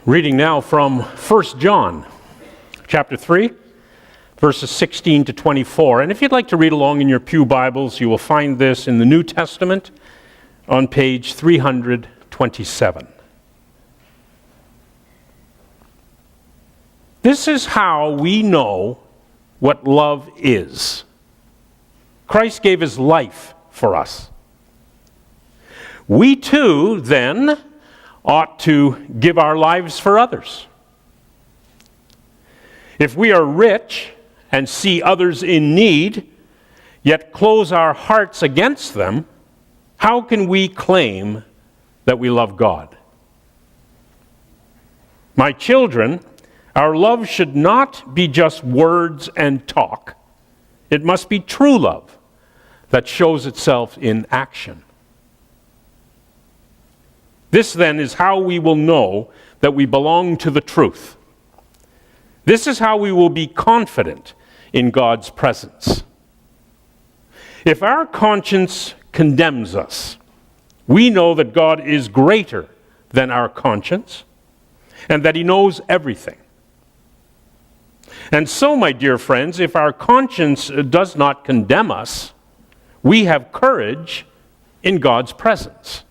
Reading now from 1 John, chapter 3, verses 16 to 24. And if you'd like to read along in your pew Bibles, you will find this in the New Testament on page 327. This is how we know what love is. Christ gave his life for us. We too, then, ought to give our lives for others. If we are rich and see others in need, yet close our hearts against them, how can we claim that we love God? My children, our love should not be just words and talk. It must be true love that shows itself in action. This, then, is how we will know that we belong to the truth. This is how we will be confident in God's presence. If our conscience condemns us, we know that God is greater than our conscience and that he knows everything. And so, my dear friends, if our conscience does not condemn us, we have courage in God's presence.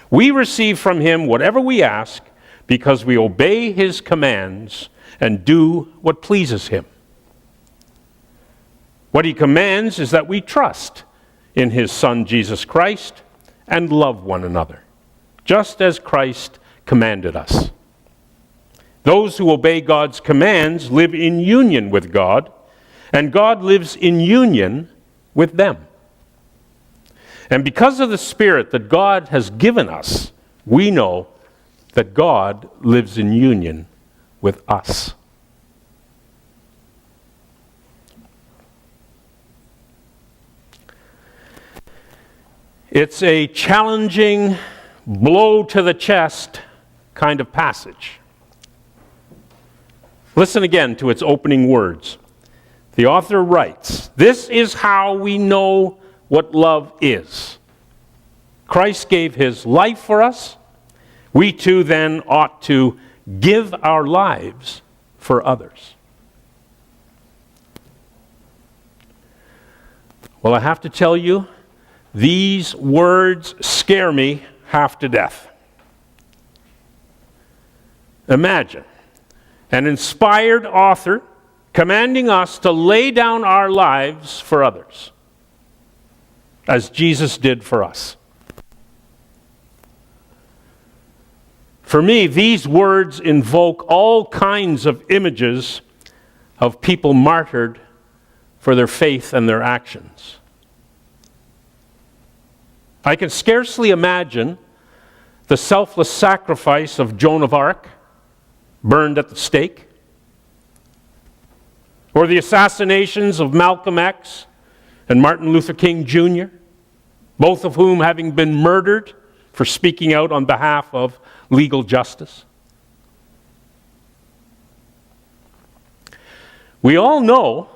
We receive from him whatever we ask because we obey his commands and do what pleases him. What he commands is that we trust in his Son, Jesus Christ, and love one another, just as Christ commanded us. Those who obey God's commands live in union with God, and God lives in union with them. And because of the Spirit that God has given us, we know that God lives in union with us. It's a challenging, blow to the chest kind of passage. Listen again to its opening words. The author writes, "This is how we know what love is. Christ gave his life for us. We too then ought to give our lives for others." Well, I have to tell you, these words scare me half to death. Imagine an inspired author commanding us to lay down our lives for others, as Jesus did for us. For me, these words invoke all kinds of images of people martyred for their faith and their actions. I can scarcely imagine the selfless sacrifice of Joan of Arc, burned at the stake, or the assassinations of Malcolm X and Martin Luther King Jr., both of whom having been murdered for speaking out on behalf of legal justice. We all know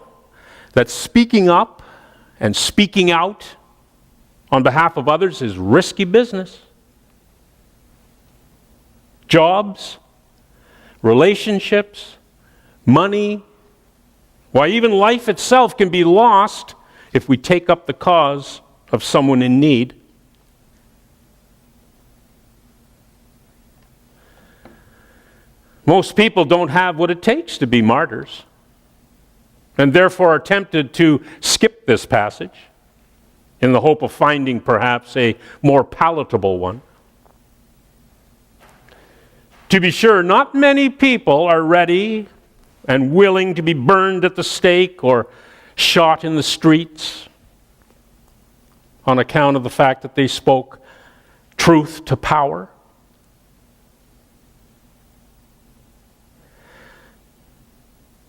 that speaking up and speaking out on behalf of others is risky business. Jobs, relationships, money, why even life itself can be lost if we take up the cause of someone in need. Most people don't have what it takes to be martyrs, and therefore are tempted to skip this passage in the hope of finding perhaps a more palatable one. To be sure, not many people are ready and willing to be burned at the stake or shot in the streets on account of the fact that they spoke truth to power.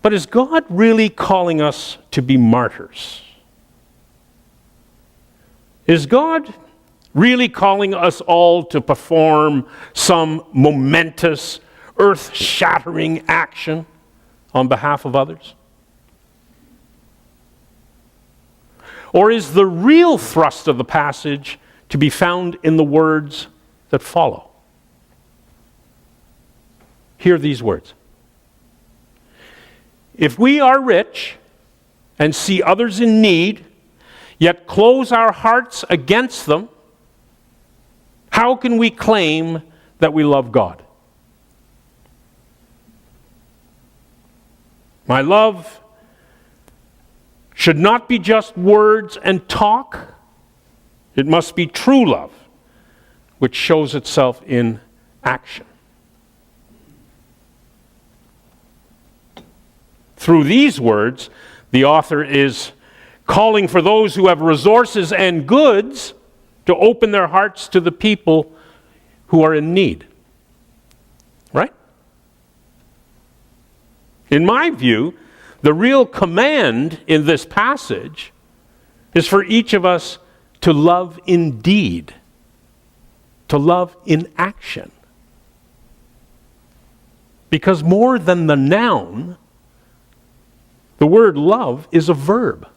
But is God really calling us to be martyrs? Is God really calling us all to perform some momentous, earth-shattering action on behalf of others? Or is the real thrust of the passage to be found in the words that follow? hear these words. If we are rich and see others in need, yet close our hearts against them, how can we claim that we love God? My love should not be just words and talk. It must be true love, which shows itself in action. Through these words, the author is calling for those who have resources and goods to open their hearts to the people who are in need. Right? In my view, the real command in this passage is for each of us to love in deed, to love in action. Because more than the noun, the word love is a verb.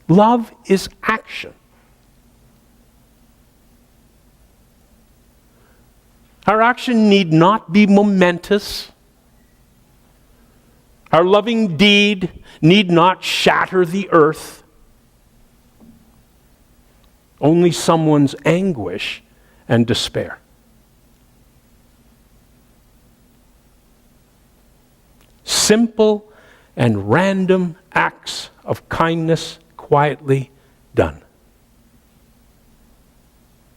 Love is action. Our action need not be momentous. Our loving deed need not shatter the earth. Only someone's anguish and despair. Simple and random acts of kindness quietly done.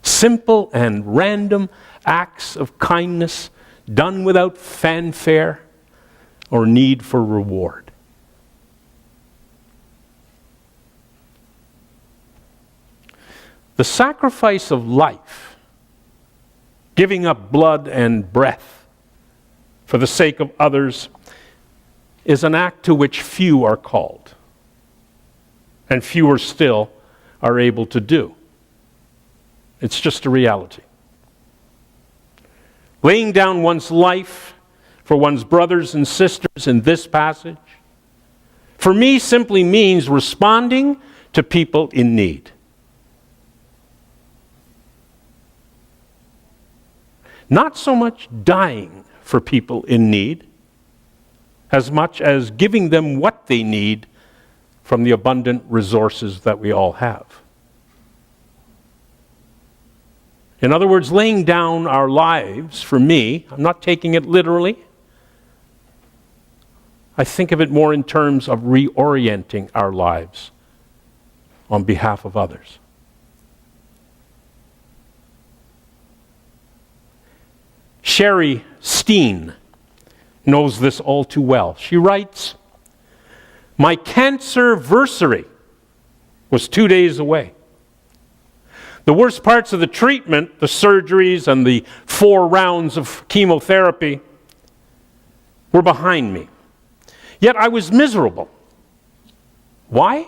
Simple and random acts of kindness done without fanfare or need for reward. The sacrifice of life, giving up blood and breath for the sake of others, is an act to which few are called, and fewer still are able to do. It's just a reality. Laying down one's life for one's brothers and sisters in this passage, for me, simply means responding to people in need. Not so much dying for people in need, as much as giving them what they need from the abundant resources that we all have. In other words, laying down our lives, for me, I'm not taking it literally. I think of it more in terms of reorienting our lives on behalf of others. Sherry Steen knows this all too well. She writes, "My cancer-versary was 2 days away. The worst parts of the treatment, the surgeries and the 4 rounds of chemotherapy, were behind me. Yet I was miserable. Why?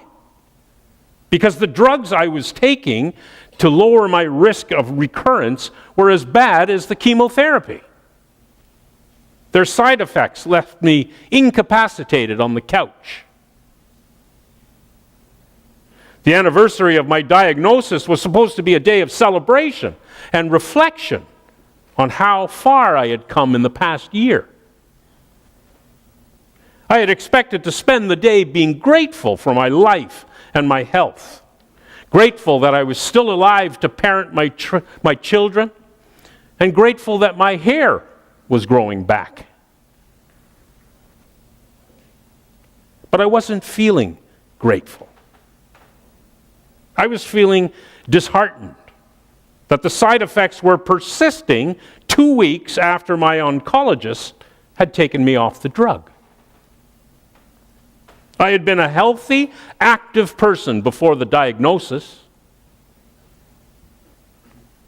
Because the drugs I was taking to lower my risk of recurrence were as bad as the chemotherapy. Their side effects left me incapacitated on the couch. The anniversary of my diagnosis was supposed to be a day of celebration and reflection on how far I had come in the past year. I had expected to spend the day being grateful for my life and my health, grateful that I was still alive to parent my children, and grateful that my hair was growing back. But I wasn't feeling grateful. I was feeling disheartened that the side effects were persisting 2 weeks after my oncologist had taken me off the drug. I had been a healthy, active person before the diagnosis.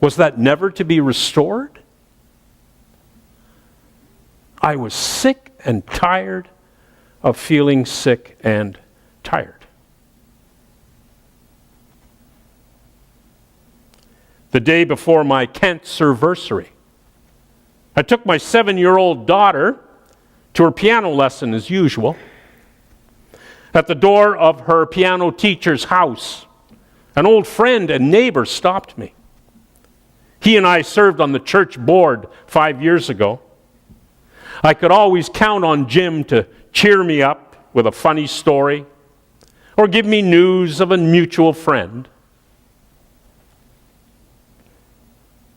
Was that never to be restored? I was sick and tired of feeling sick and tired. The day before my cancer-versary, I took my 7-year-old daughter to her piano lesson as usual. At the door of her piano teacher's house, an old friend and neighbor stopped me. He and I served on the church board 5 years ago. I could always count on Jim to cheer me up with a funny story or give me news of a mutual friend.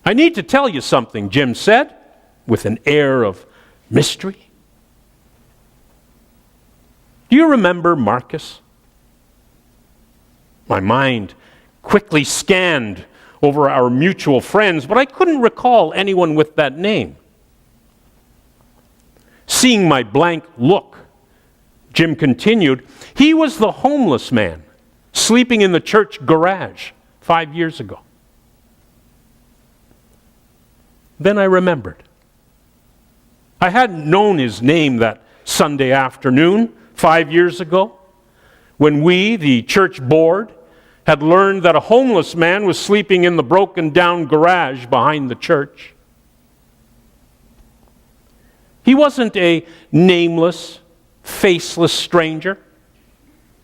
"I need to tell you something," Jim said, with an air of mystery. "Do you remember Marcus?" My mind quickly scanned over our mutual friends, but I couldn't recall anyone with that name. Seeing my blank look, Jim continued, "He was the homeless man sleeping in the church garage 5 years ago." Then I remembered. I hadn't known his name that Sunday afternoon 5 years ago, when we, the church board, had learned that a homeless man was sleeping in the broken down garage behind the church. He wasn't a nameless, faceless stranger.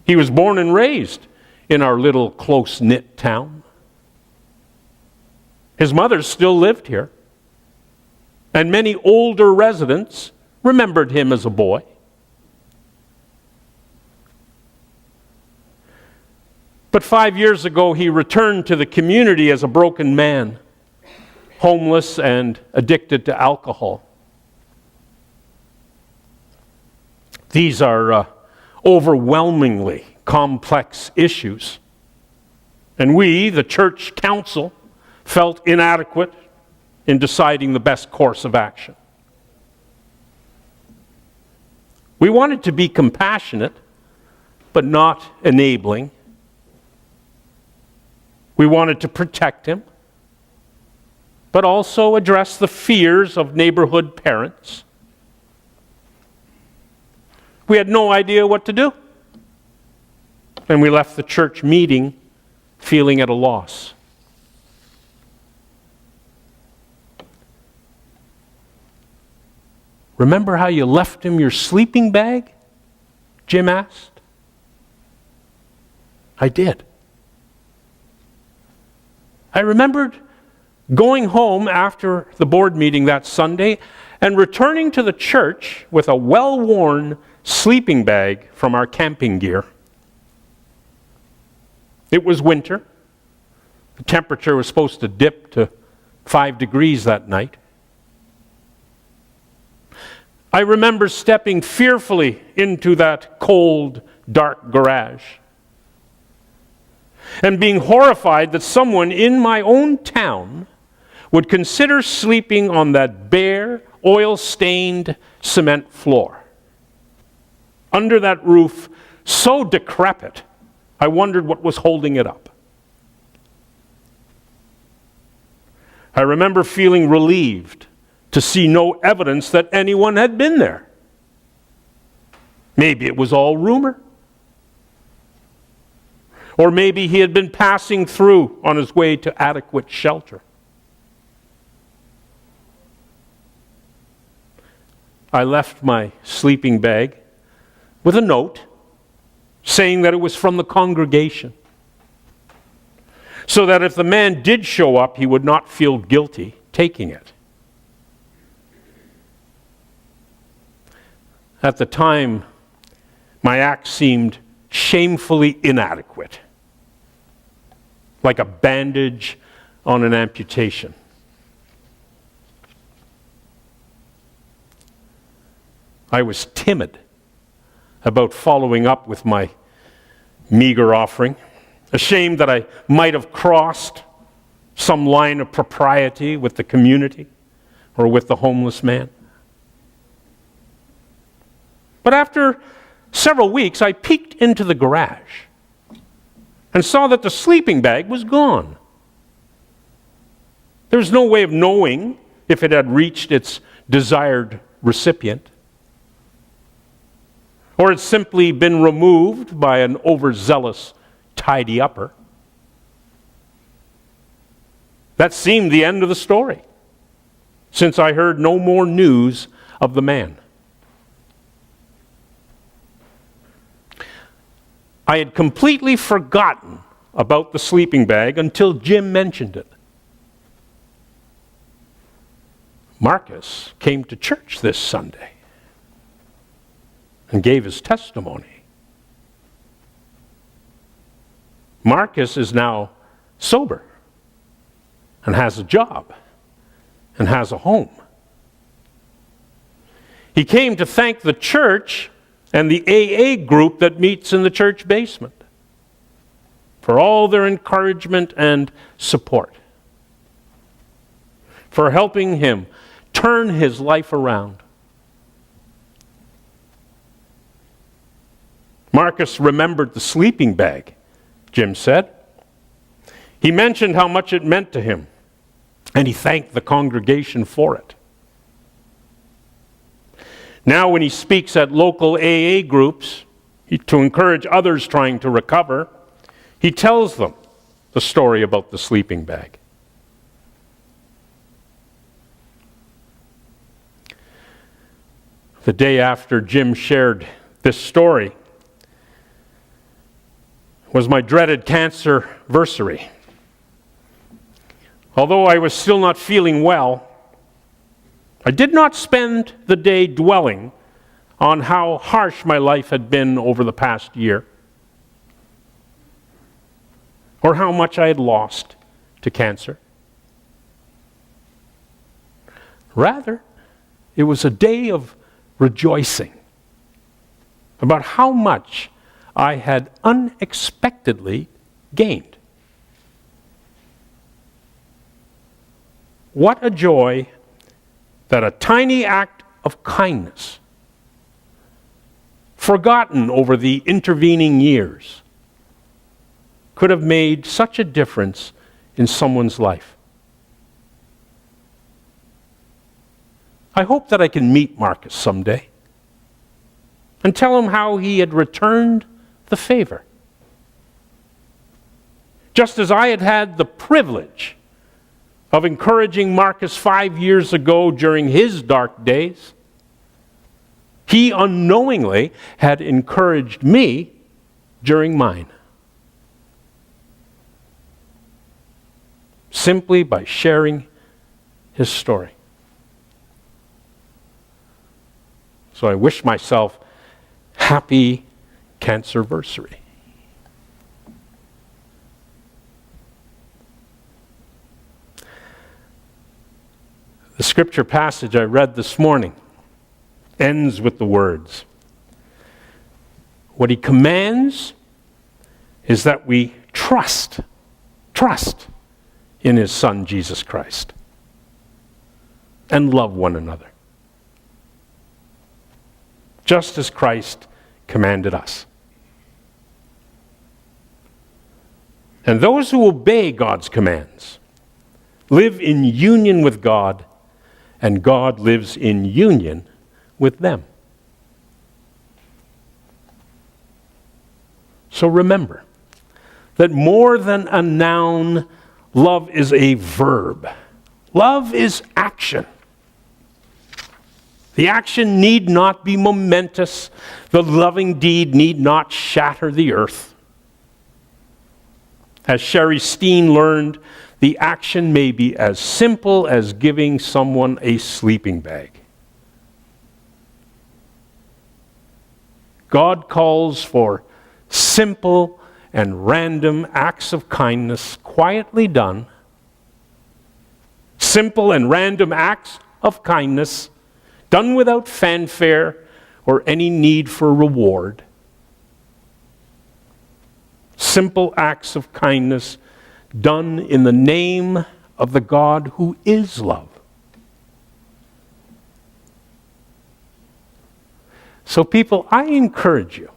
He was born and raised in our little close-knit town. His mother still lived here, and many older residents remembered him as a boy. But 5 years ago, he returned to the community as a broken man, homeless and addicted to alcohol. These are overwhelmingly complex issues. And we, the church council, felt inadequate in deciding the best course of action. We wanted to be compassionate, but not enabling. We wanted to protect him, but also address the fears of neighborhood parents. We had no idea what to do, and we left the church meeting feeling at a loss. "Remember how you left him your sleeping bag?" Jim asked. I did. I remembered going home after the board meeting that Sunday and returning to the church with a well-worn sleeping bag from our camping gear. It was winter. The temperature was supposed to dip to 5 degrees that night. I remember stepping fearfully into that cold, dark garage and being horrified that someone in my own town would consider sleeping on that bare, oil-stained cement floor. Under that roof, so decrepit, I wondered what was holding it up. I remember feeling relieved to see no evidence that anyone had been there. Maybe it was all rumor. Or maybe he had been passing through on his way to adequate shelter. I left my sleeping bag with a note saying that it was from the congregation, so that if the man did show up, he would not feel guilty taking it. At the time, my act seemed shamefully inadequate, like a bandage on an amputation. I was timid about following up with my meager offering, ashamed that I might have crossed some line of propriety with the community or with the homeless man. But after several weeks, I peeked into the garage and saw that the sleeping bag was gone. There was no way of knowing if it had reached its desired recipient, or had simply been removed by an overzealous tidy-upper. That seemed the end of the story, since I heard no more news of the man. I had completely forgotten about the sleeping bag until Jim mentioned it. Marcus came to church this Sunday and gave his testimony. Marcus is now sober and has a job and has a home. He came to thank the church and the AA group that meets in the church basement for all their encouragement and support, for helping him turn his life around. Marcus remembered the sleeping bag, Jim said. He mentioned how much it meant to him, and he thanked the congregation for it. Now when he speaks at local AA groups to encourage others trying to recover, he tells them the story about the sleeping bag. The day after Jim shared this story was my dreaded cancer-versary. Although I was still not feeling well, I did not spend the day dwelling on how harsh my life had been over the past year, or how much I had lost to cancer. Rather, it was a day of rejoicing about how much I had unexpectedly gained. What a joy that a tiny act of kindness, forgotten over the intervening years, could have made such a difference in someone's life. I hope that I can meet Marcus someday and tell him how he had returned the favor. Just as I had had the privilege of encouraging Marcus 5 years ago during his dark days, he unknowingly had encouraged me during mine. Simply by sharing his story. So I wish myself happy cancerversary. The scripture passage I read this morning ends with the words, what he commands is that we trust in his Son, Jesus Christ, and love one another, just as Christ commanded us. And those who obey God's commands live in union with God, and God lives in union with them. So remember that more than a noun, love is a verb. Love is action. The action need not be momentous. The loving deed need not shatter the earth. As Sherry Steen learned, the action may be as simple as giving someone a sleeping bag. God calls for simple and random acts of kindness quietly done. Simple and random acts of kindness done without fanfare or any need for reward. Simple acts of kindness done in the name of the God who is love. So people, I encourage you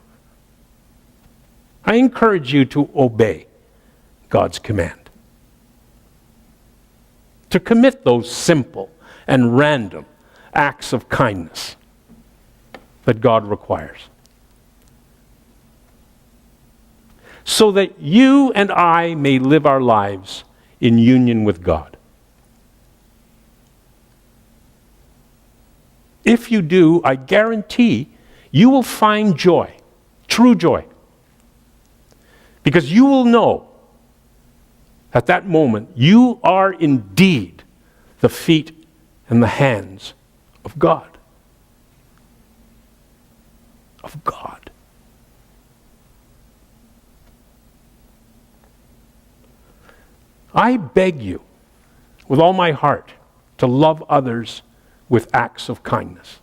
to obey God's command, to commit those simple and random acts of kindness that God requires, so that you and I may live our lives in union with God. If you do, I guarantee you will find joy, true joy, because you will know at that moment you are indeed the feet in the hands of God. Of God. I beg you, with all my heart, to love others with acts of kindness,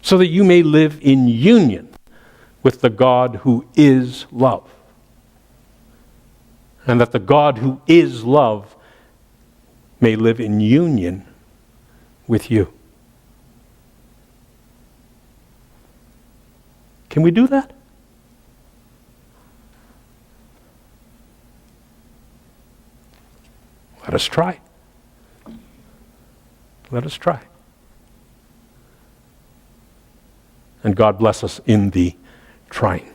so that you may live in union with the God who is love, and that the God who is love may live in union with you. Can we do that? Let us try. Let us try. And God bless us in the trying.